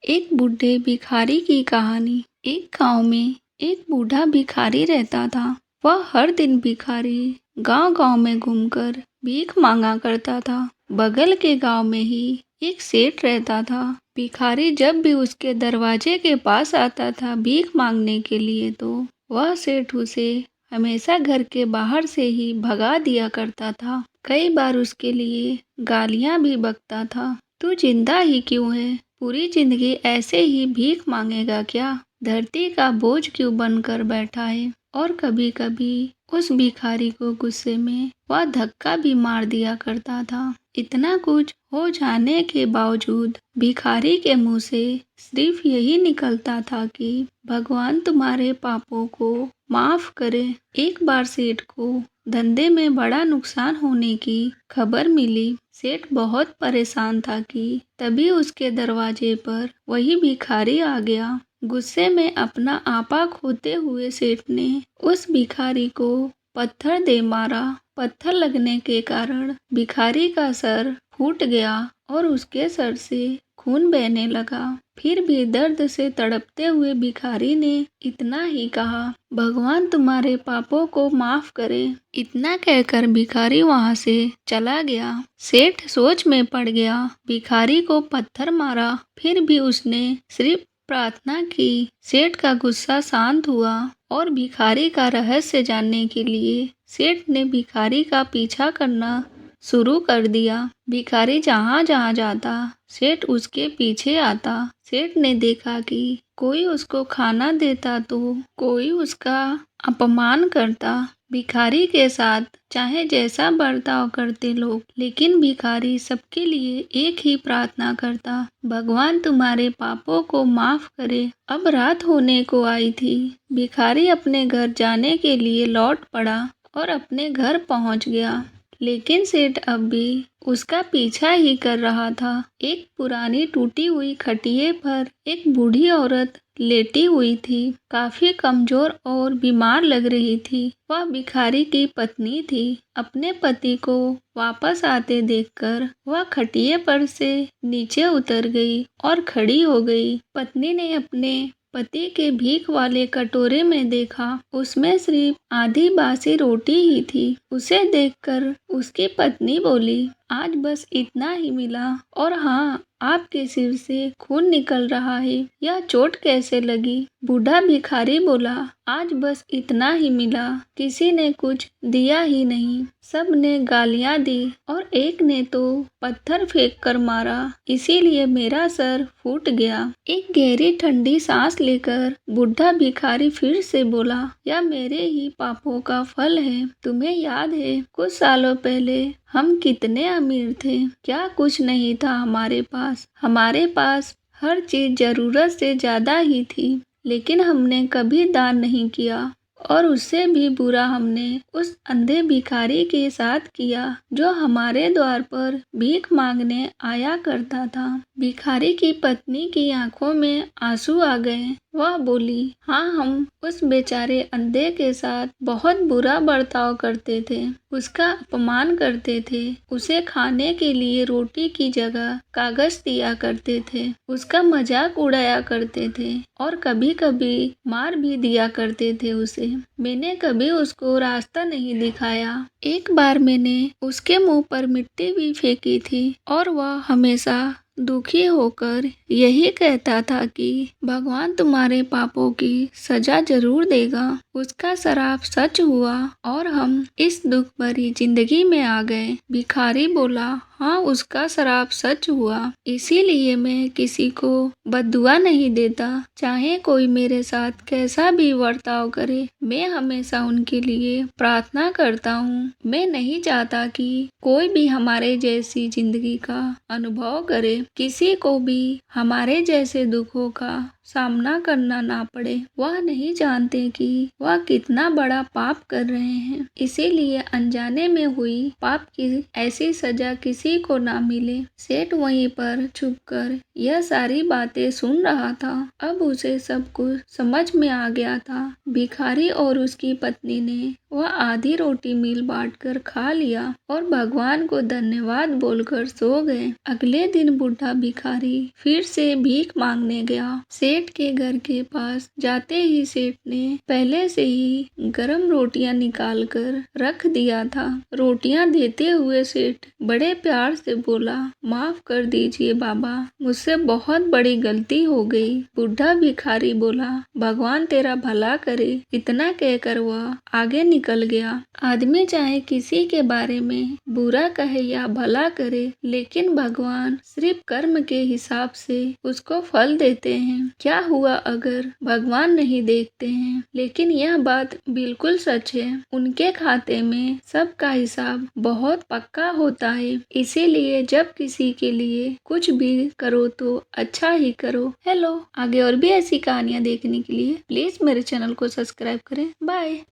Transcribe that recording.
एक बूढ़े भिखारी की कहानी। एक गांव में एक बूढ़ा भिखारी रहता था। वह हर दिन भिखारी गांव-गांव में घूमकर भीख मांगा करता था। बगल के गांव में ही एक सेठ रहता था। भिखारी जब भी उसके दरवाजे के पास आता था भीख मांगने के लिए, तो वह सेठ उसे हमेशा घर के बाहर से ही भगा दिया करता था। कई बार उसके लिए गालियां भी बकता था। तू जिंदा ही क्यों है? पूरी जिंदगी ऐसे ही भीख मांगेगा क्या? धरती का बोझ क्यों बनकर बैठा है? और कभी-कभी उस भिखारी को गुस्से में वह धक्का भी मार दिया करता था। इतना कुछ हो जाने के बावजूद भिखारी के मुंह से सिर्फ यही निकलता था कि भगवान तुम्हारे पापों को माफ करे। एक बार सेठ को धंधे में बड़ा नुकसान होने की खबर मिली। सेठ बहुत परेशान था कि तभी उसके दरवाजे पर वही भिखारी आ गया। गुस्से में अपना आपा खोते हुए सेठ ने उस भिखारी को पत्थर दे मारा। पत्थर लगने के कारण भिखारी का सर फूट गया और उसके सर से खून बहने लगा। फिर भी दर्द से तड़पते हुए भिखारी ने इतना ही कहा, भगवान तुम्हारे पापों को माफ करे। इतना कहकर भिखारी वहां से चला गया। सेठ सोच में पड़ गया। भिखारी को पत्थर मारा, फिर भी उसने सिर्फ प्रार्थना की। सेठ का गुस्सा शांत हुआ और भिखारी का रहस्य जानने के लिए सेठ ने भिखारी का पीछा करना शुरू कर दिया। भिखारी जहाँ जहाँ जाता, सेठ उसके पीछे आता। सेठ ने देखा कि कोई उसको खाना देता तो कोई उसका अपमान करता। भिखारी के साथ चाहे जैसा बर्ताव करते लोग, लेकिन भिखारी सबके लिए एक ही प्रार्थना करता, भगवान तुम्हारे पापों को माफ करे। अब रात होने को आई थी। भिखारी अपने घर जाने के लिए लौट पड़ा और अपने घर पहुंच गया, लेकिन सेठ अब भी उसका पीछा ही कर रहा था। एक पुरानी टूटी हुई खटिया पर एक बूढ़ी औरत लेटी हुई थी। काफी कमजोर और बीमार लग रही थी। वह भिखारी की पत्नी थी। अपने पति को वापस आते देखकर वह खटिया पर से नीचे उतर गई और खड़ी हो गई। पत्नी ने अपने पति के भीख वाले कटोरे में देखा, उसमें सिर्फ आधी बासी रोटी ही थी। उसे देखकर उसकी पत्नी बोली, आज बस इतना ही मिला, और हाँ, आपके सिर से खून निकल रहा है, यह चोट कैसे लगी? बूढ़ा भिखारी बोला, आज बस इतना ही मिला, किसी ने कुछ दिया ही नहीं। सब ने गालियां दी और एक ने तो पत्थर फेंक कर मारा, इसीलिए मेरा सर फूट गया। एक गहरी ठंडी सांस लेकर बूढ़ा भिखारी फिर से बोला, यह मेरे ही पापों का फल है। तुम्हें याद है कुछ सालों पहले हम कितने अमीर थे? क्या कुछ नहीं था हमारे पास। हमारे पास हर चीज जरूरत से ज्यादा ही थी, लेकिन हमने कभी दान नहीं किया। और उससे भी बुरा हमने उस अंधे भिखारी के साथ किया जो हमारे द्वार पर भीख मांगने आया करता था। भिखारी की पत्नी की आंखों में आंसू आ गए। वह बोली, हाँ, हम उस बेचारे अंधे के साथ बहुत बुरा बर्ताव करते थे, उसका अपमान करते थे, उसे खाने के लिए रोटी की जगह कागज दिया करते थे, उसका मजाक उड़ाया करते थे और कभी-कभी मार भी दिया करते थे उसे। मैंने कभी उसको रास्ता नहीं दिखाया। एक बार मैंने उसके मुंह पर मिट्टी भी फेंकी थी और वह हमेशा दुखी होकर यही कहता था कि भगवान तुम्हारे पापों की सजा जरूर देगा। उसका श्राप सच हुआ और हम इस दुख भरी जिंदगी में आ गए। भिखारी बोला, हाँ, उसका श्राप सच हुआ, इसीलिए मैं किसी को बद्दुआ नहीं देता। चाहे कोई मेरे साथ कैसा भी बर्ताव करे, मैं हमेशा उनके लिए प्रार्थना करता हूँ। मैं नहीं चाहता कि कोई भी हमारे जैसी जिंदगी का अनुभव करे, किसी को भी हमारे जैसे दुखों का सामना करना ना पड़े। वह नहीं जानते कि वह कितना बड़ा पाप कर रहे हैं, इसीलिए अनजाने में हुई पाप की ऐसी सजा किसी को ना मिले। सेठ वहीं पर छुपकर यह सारी बातें सुन रहा था। अब उसे सब कुछ समझ में आ गया था। भिखारी और उसकी पत्नी ने वह आधी रोटी मिल बांटकर खा लिया और भगवान को धन्यवाद बोलकर सो गए। अगले दिन बूढ़ा भिखारी फिर से भीख मांगने गया। सेठ के घर के पास जाते ही सेठ ने पहले से ही गरम रोटियां निकाल कर रख दिया था। रोटियां देते हुए सेठ बड़े प्यार से बोला, माफ कर दीजिए बाबा, मुझसे बहुत बड़ी गलती हो गई। बूढ़ा भिखारी बोला, भगवान तेरा भला करे। इतना कहकर वह आगे निकल गया। आदमी चाहे किसी के बारे में बुरा कहे या भला करे, लेकिन भगवान सिर्फ कर्म के हिसाब से उसको फल देते हैं। क्या हुआ अगर भगवान नहीं देखते हैं? लेकिन यह बात बिल्कुल सच है। उनके खाते में सबका हिसाब बहुत पक्का होता है। इसीलिए जब किसी के लिए कुछ भी करो तो अच्छा ही करो। हेलो, आगे और भी ऐसी कहानियाँ देखने के लिए प्लीज मेरे चैनल को सब्सक्राइब करें। बाय।